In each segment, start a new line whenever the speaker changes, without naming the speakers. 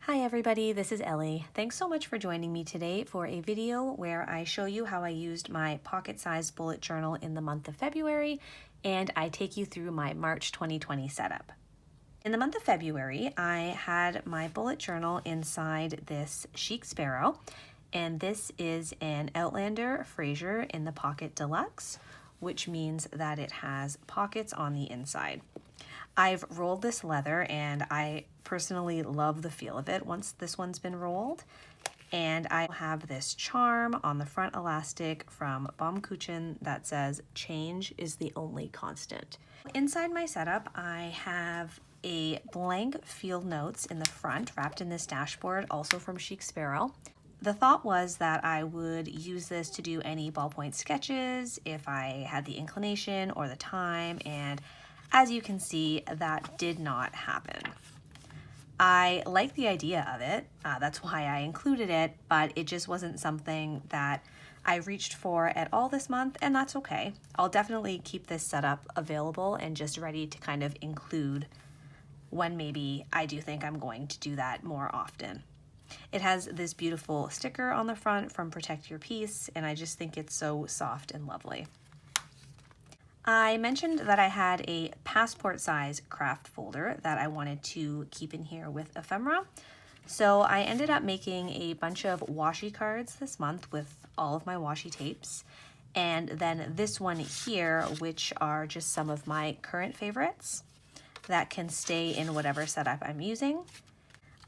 Hi everybody, this is Ellie. Thanks so much for joining me today for a video where I show you how I used my pocket-sized bullet journal in the month of February, and I take you through my March 2020 setup. In the month of February, I had my bullet journal inside this Chic Sparrow, and this is an Outlander Fraser in the Pocket Deluxe, which means that it has pockets on the inside. I've rolled this leather and I personally love the feel of it once this one's been rolled. And I have this charm on the front elastic from Baum Kuchen that says, "Change is the only constant." Inside my setup, I have a blank field notes in the front wrapped in this dashboard, also from Chic Sparrow. The thought was that I would use this to do any ballpoint sketches if I had the inclination or the time, and as you can see, that did not happen. I like the idea of it, that's why I included it, but it just wasn't something that I reached for at all this month, and that's okay. I'll definitely keep this setup available and just ready to kind of include when maybe I do think I'm going to do that more often. It has this beautiful sticker on the front from Protect Your Peace, and I just think it's so soft and lovely. I mentioned that I had a passport size Kraft folder that I wanted to keep in here with ephemera. So I ended up making a bunch of washi cards this month with all of my washi tapes. And then this one here, which are just some of my current favorites that can stay in whatever setup I'm using.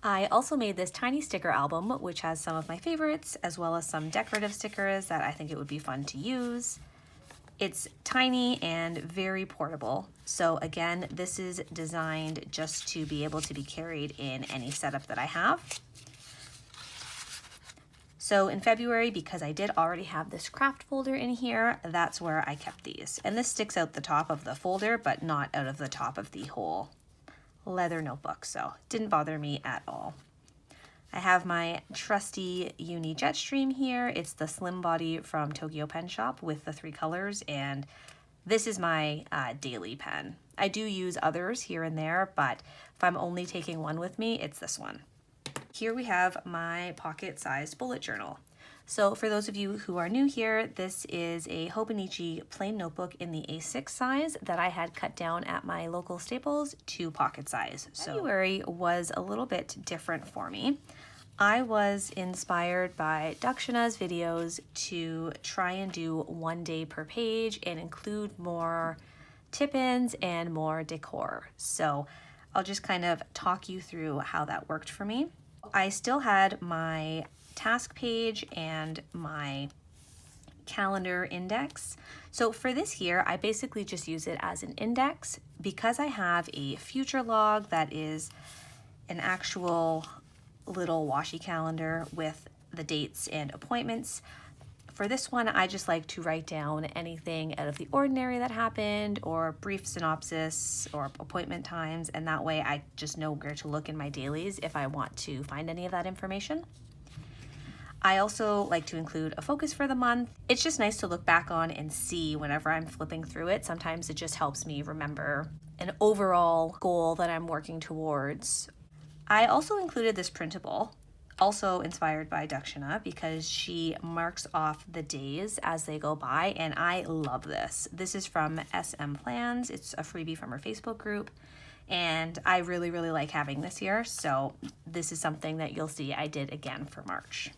I also made this tiny sticker album, which has some of my favorites, as well as some decorative stickers that I think it would be fun to use. It's tiny and very portable. So again, this is designed just to be able to be carried in any setup that I have. So in February, because I did already have this Kraft folder in here, that's where I kept these. And this sticks out the top of the folder, but not out of the top of the whole leather notebook, so it didn't bother me at all. I have my trusty uni Jetstream here. It's the slim body from Tokyo Pen Shop with the 3 colors, and this is my daily pen. I do use others here and there, but if I'm only taking one with me, it's this one. Here we have my pocket-sized bullet journal. So for those of you who are new here, this is a Hobonichi plain notebook in the A6 size that I had cut down at my local Staples to pocket size. So February was a little bit different for me. I was inspired by Daksina's videos to try and do 1 day per page and include more tip-ins and more decor. So I'll just kind of talk you through how that worked for me. I still had my task page and my calendar index. So for this year, I basically just use it as an index because I have a future log that is an actual little washi calendar with the dates and appointments. For this one, I just like to write down anything out of the ordinary that happened or brief synopsis or appointment times, and that way I just know where to look in my dailies if I want to find any of that information. I also like to include a focus for the month. It's just nice to look back on and see whenever I'm flipping through it. Sometimes it just helps me remember an overall goal that I'm working towards. I also included this printable, also inspired by Daksina, because she marks off the days as they go by, and I love this. This is from SM Plans. It's a freebie from her Facebook group, and I really, really like having this here, so this is something that you'll see I did again for March.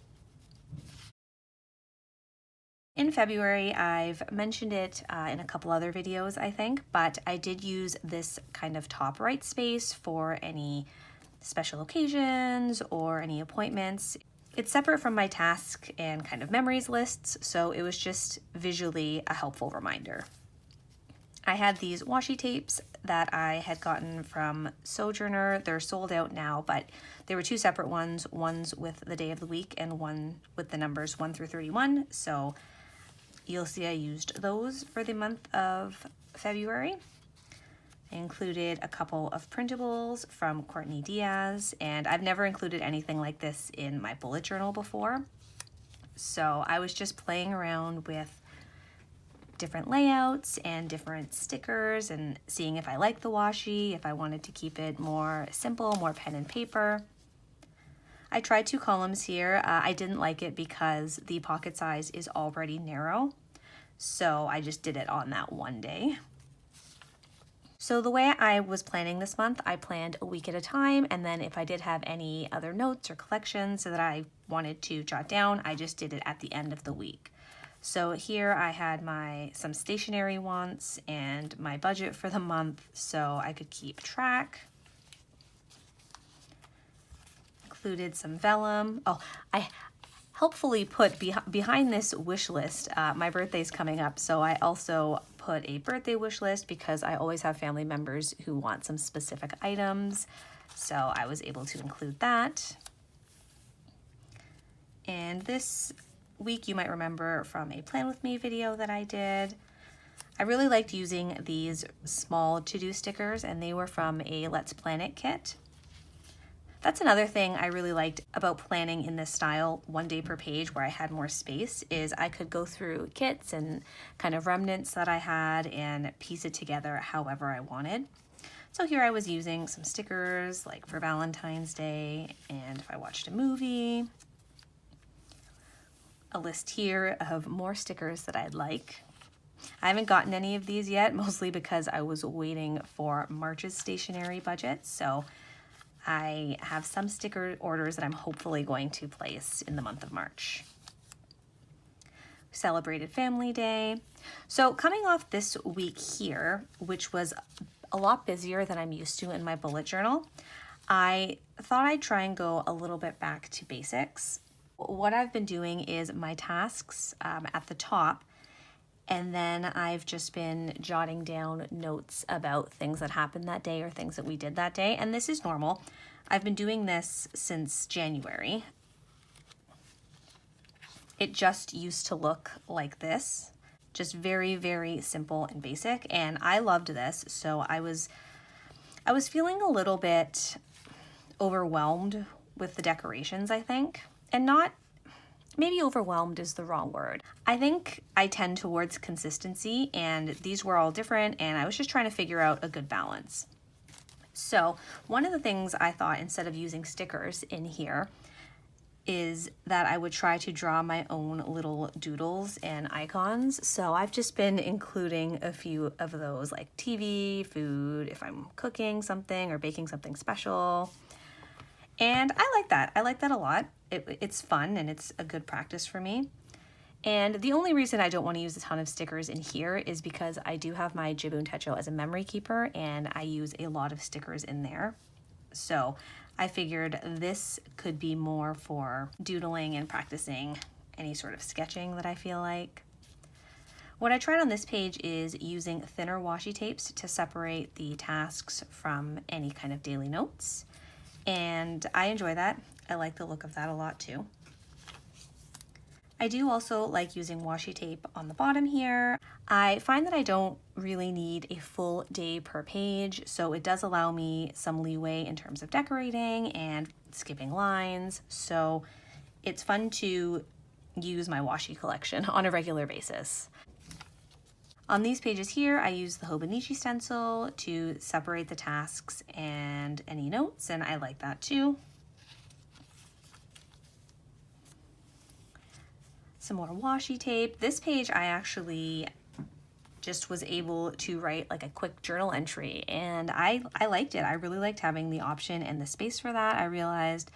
In February, I've mentioned it in a couple other videos, I think, but I did use this kind of top right space for any special occasions or any appointments. It's separate from my task and kind of memories lists, so it was just visually a helpful reminder. I had these washi tapes that I had gotten from Sojourner. They're sold out now, but there were 2 separate ones, one's with the day of the week and one with the numbers 1 through 31. So you'll see I used those for the month of February. I included a couple of printables from Courtney Diaz, and I've never included anything like this in my bullet journal before. So I was just playing around with different layouts and different stickers and seeing if I liked the washi, if I wanted to keep it more simple, more pen and paper. I tried 2 columns here. I didn't like it because the pocket size is already narrow, so I just did it on that one day. So the way I was planning this month, I planned a week at a time, and then if I did have any other notes or collections that I wanted to jot down, I just did it at the end of the week. So here I had some stationery wants and my budget for the month so I could keep track. Included some vellum. Oh, I helpfully put behind this wish list, my birthday's coming up, so I also put a birthday wish list because I always have family members who want some specific items, so I was able to include that. And this week you might remember from a Plan With Me video that I did, I really liked using these small to-do stickers, and they were from a Let's Plan It kit. That's another thing I really liked about planning in this style, 1 day per page, where I had more space, is I could go through kits and kind of remnants that I had and piece it together however I wanted. So here I was using some stickers like for Valentine's Day and if I watched a movie. A list here of more stickers that I'd like. I haven't gotten any of these yet, mostly because I was waiting for March's stationery budget, so I have some sticker orders that I'm hopefully going to place in the month of March. Celebrated Family Day. So coming off this week here, which was a lot busier than I'm used to in my bullet journal, I thought I'd try and go a little bit back to basics. What I've been doing is my tasks at the top, and then I've just been jotting down notes about things that happened that day or things that we did that day. And this is normal. I've been doing this since January. It just used to look like this, just very, very simple and basic. And I loved this. So I was feeling a little bit overwhelmed with the decorations, I think, and not maybe overwhelmed is the wrong word. I think I tend towards consistency, and these were all different, and I was just trying to figure out a good balance. So one of the things I thought, instead of using stickers in here, is that I would try to draw my own little doodles and icons. So I've just been including a few of those, like TV, food, if I'm cooking something or baking something special. And I like that. I like that a lot. It's fun and it's a good practice for me. And the only reason I don't want to use a ton of stickers in here is because I do have my Jibun Techo as a memory keeper, and I use a lot of stickers in there. So I figured this could be more for doodling and practicing any sort of sketching that I feel like. What I tried on this page is using thinner washi tapes to separate the tasks from any kind of daily notes. And I enjoy that. I like the look of that a lot too. I do also like using washi tape on the bottom here. I find that I don't really need a full day per page, so it does allow me some leeway in terms of decorating and skipping lines. So it's fun to use my washi collection on a regular basis. On these pages here, I use the Hobonichi stencil to separate the tasks and any notes, and I like that too. Some more washi tape. This page I actually just was able to write like a quick journal entry, and I liked it. I really liked having the option and the space for that. I realized,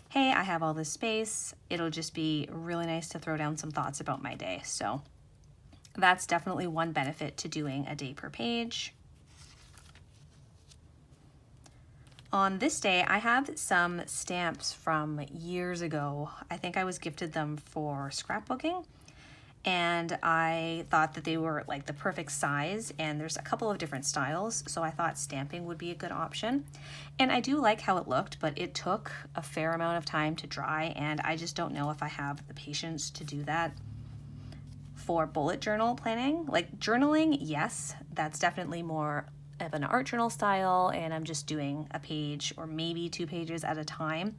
hey, I have all this space. It'll just be really nice to throw down some thoughts about my day. So that's definitely one benefit to doing a day per page. On this day, I have some stamps from years ago. I think I was gifted them for scrapbooking, and I thought that they were like the perfect size, and there's a couple of different styles, so I thought stamping would be a good option. And I do like how it looked, but it took a fair amount of time to dry, and I just don't know if I have the patience to do that for bullet journal planning. Like journaling, yes, that's definitely more of an art journal style, and I'm just doing a page or maybe 2 pages at a time,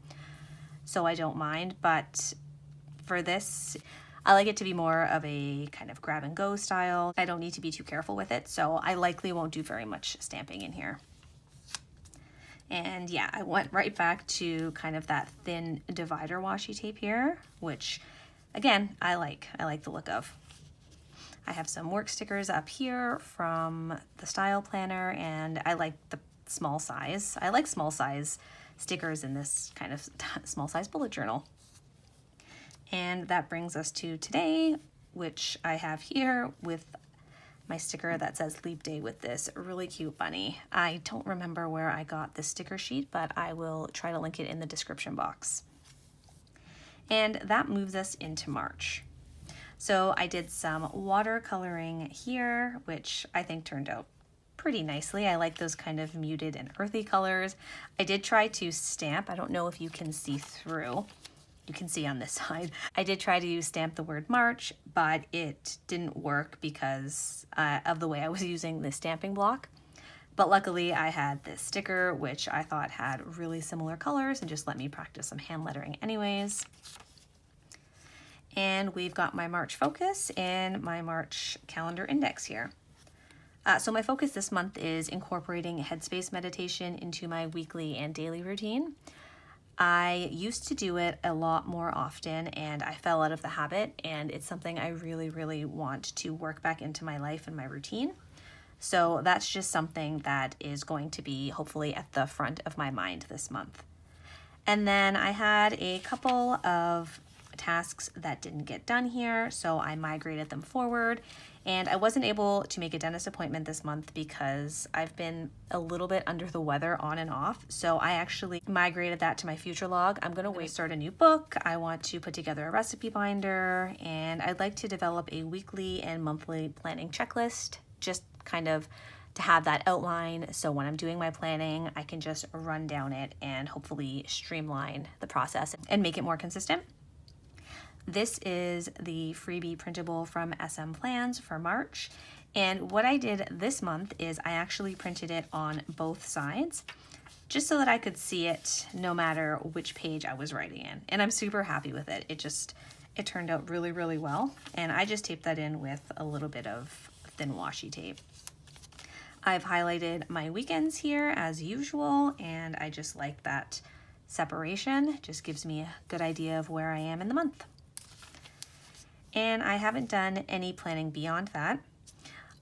so I don't mind. But for this, I like it to be more of a kind of grab and go style. I don't need to be too careful with it, so I likely won't do very much stamping in here. And yeah, I went right back to kind of that thin divider washi tape here, which again, I like the look of. I have some work stickers up here from the style planner, and I like the small size. I like small size stickers in this kind of small size bullet journal. And that brings us to today, which I have here with my sticker that says Leap Day with this really cute bunny. I don't remember where I got this sticker sheet, but I will try to link it in the description box. And that moves us into March. So I did some watercoloring here, which I think turned out pretty nicely. I like those kind of muted and earthy colors. I did try to stamp. I don't know if you can see through. You can see on this side. I did try to stamp the word March, but it didn't work because of the way I was using the stamping block. But luckily I had this sticker, which I thought had really similar colors and just let me practice some hand lettering anyways. And we've got my March focus and my March calendar index here. So my focus this month is incorporating headspace meditation into my weekly and daily routine. I used to do it a lot more often and I fell out of the habit, and it's something I really want to work back into my life and my routine. So that's just something that is going to be hopefully at the front of my mind this month. And then I had a couple of tasks that didn't get done here, so I migrated them forward. And I wasn't able to make a dentist appointment this month because I've been a little bit under the weather on and off. So I actually migrated that to my future log. I'm going to start a new book. I want to put together a recipe binder, and I'd like to develop a weekly and monthly planning checklist, just kind of to have that outline. So when I'm doing my planning, I can just run down it and hopefully streamline the process and make it more consistent. This is the freebie printable from SM Plans for March. And what I did this month is I actually printed it on both sides just so that I could see it no matter which page I was writing in. And I'm super happy with it. It turned out really well. And I just taped that in with a little bit of thin washi tape. I've highlighted my weekends here as usual, and I just like that separation. It just gives me a good idea of where I am in the month. And I haven't done any planning beyond that.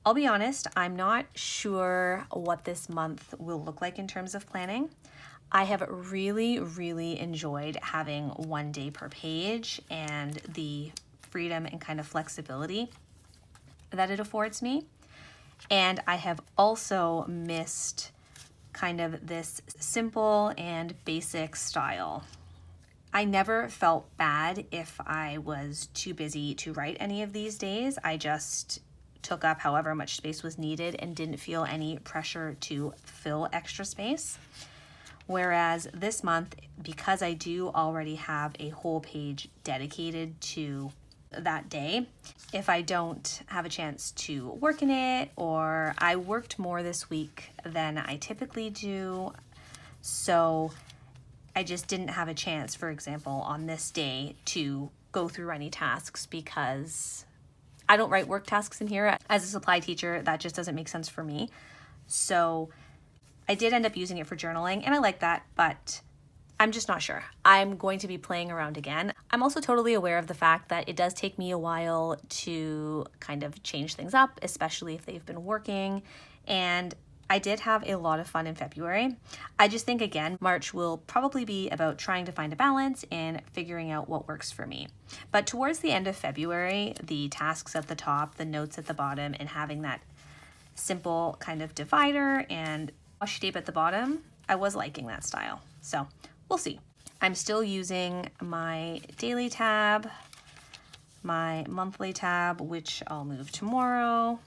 I'll be honest, I'm not sure what this month will look like in terms of planning. I have really enjoyed having 1 day per page and the freedom and kind of flexibility that it affords me. And I have also missed kind of this simple and basic style. I never felt bad if I was too busy to write any of these days. I just took up however much space was needed and didn't feel any pressure to fill extra space. Whereas this month, because I do already have a whole page dedicated to that day, if I don't have a chance to work in it, or I worked more this week than I typically do, so I just didn't have a chance, for example, on this day to go through any tasks because I don't write work tasks in here. As a supply teacher, that just doesn't make sense for me. So I did end up using it for journaling, and I like that, but I'm just not sure. I'm going to be playing around again. I'm also totally aware of the fact that it does take me a while to kind of change things up, especially if they've been working, and I did have a lot of fun in February. I just think, again, March will probably be about trying to find a balance and figuring out what works for me. But towards the end of February, the tasks at the top, the notes at the bottom, and having that simple kind of divider and washi tape at the bottom, I was liking that style. So we'll see. I'm still using my daily tab, my monthly tab, which I'll move tomorrow,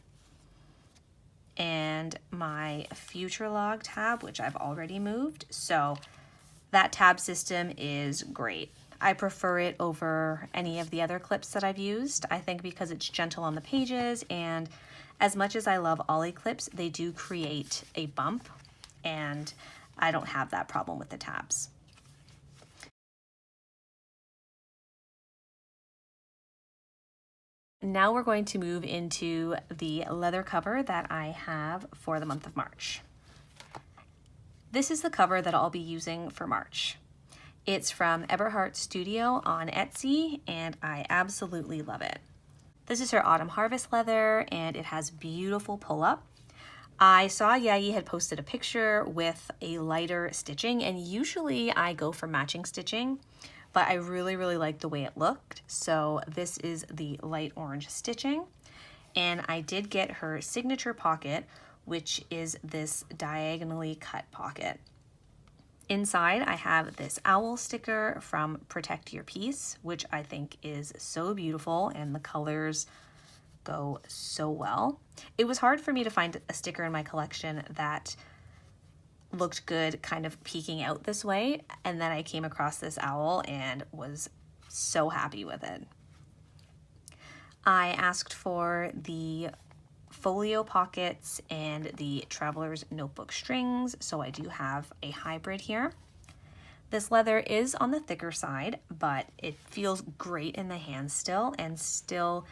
and my future log tab, which I've already moved. So that tab system is great. I prefer it over any of the other clips that I've used. I think because it's gentle on the pages, and as much as I love Ollie clips, they do create a bump, and I don't have that problem with the tabs. Now we're going to move into the leather cover that I have for the month of March. This is the cover that I'll be using for March. It's from Eberhart Studio on Etsy, and I absolutely love it. This is her Autumn Harvest leather, and it has beautiful pull-up. I saw Yayi had posted a picture with a lighter stitching, and usually I go for matching stitching, but I really like the way it looked. So this is the light orange stitching, and I did get her signature pocket, which is this diagonally cut pocket. Inside, I have this owl sticker from Protect Your Piece, which I think is so beautiful, and the colors go so well. It was hard for me to find a sticker in my collection that looked good kind of peeking out this way, and then I came across this owl and was so happy with it. I asked for the folio pockets and the traveler's notebook strings, so I do have a hybrid here. This leather is on the thicker side, but it feels great in the hand still, and still,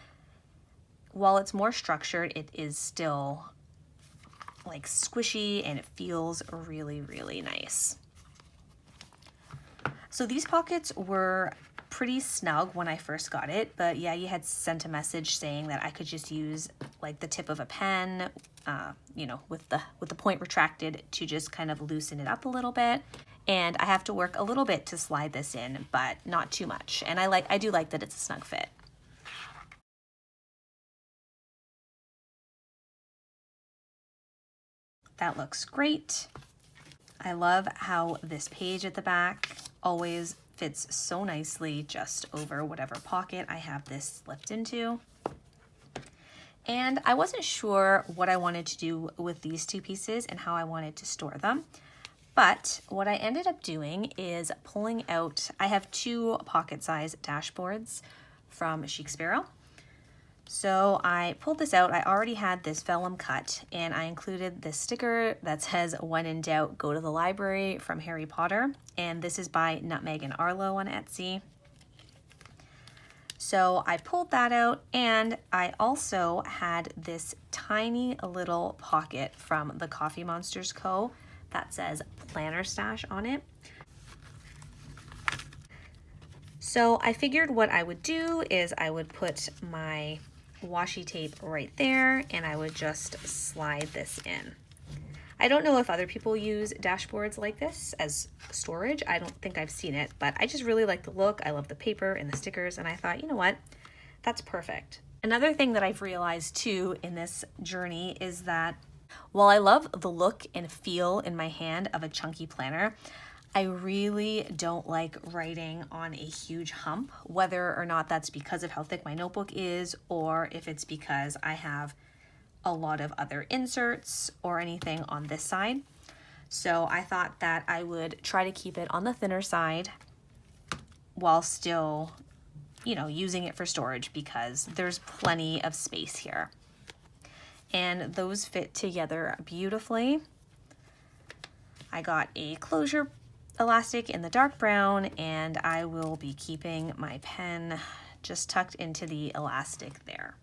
while it's more structured, it is still like squishy, and it feels really nice. So these pockets were pretty snug when I first got it, but yeah, you had sent a message saying that I could just use like the tip of a pen, you know, with the point retracted to just kind of loosen it up a little bit. And I have to work a little bit to slide this in, but not too much. And I do like that it's a snug fit. That looks great. I love how this page at the back always fits so nicely just over whatever pocket I have this slipped into. And I wasn't sure what I wanted to do with these two pieces and how I wanted to store them. But what I ended up doing is pulling out, I have two pocket size dashboards from Chic Sparrow. So I pulled this out. I already had this vellum cut, and I included this sticker that says, "When in doubt, go to the library," from Harry Potter. And this is by Nutmeg and Arlo on Etsy. So I pulled that out, and I also had this tiny little pocket from TheCoffeeMonsterzCo that says Planner Stash on it. So I figured what I would do is I would put my washi tape right there, and I would just slide this in. I don't know if other people use dashboards like this as storage. I don't think I've seen it, but I just really like the look. I love the paper and the stickers, and I thought, you know what, that's perfect. Another thing that I've realized too in this journey is that while I love the look and feel in my hand of a chunky planner, I really don't like writing on a huge hump, whether or not that's because of how thick my notebook is, or if it's because I have a lot of other inserts or anything on this side. So I thought that I would try to keep it on the thinner side while still, you know, using it for storage, because there's plenty of space here. And those fit together beautifully. I got a closure elastic in the dark brown, and I will be keeping my pen just tucked into the elastic there.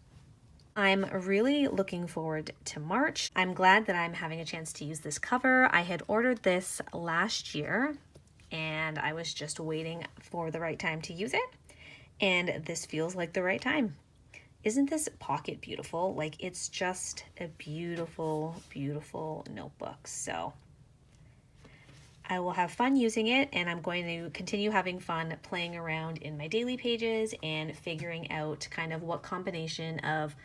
I'm really looking forward to March. I'm glad that I'm having a chance to use this cover. I had ordered this last year, and I was just waiting for the right time to use it, and this feels like the right time. Isn't this pocket beautiful? Like, it's just a beautiful notebook. So I will have fun using it, and I'm going to continue having fun playing around in my daily pages and figuring out kind of what combination of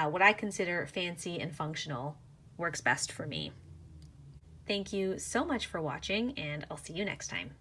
what I consider fancy and functional works best for me. Thank you so much for watching, and I'll see you next time.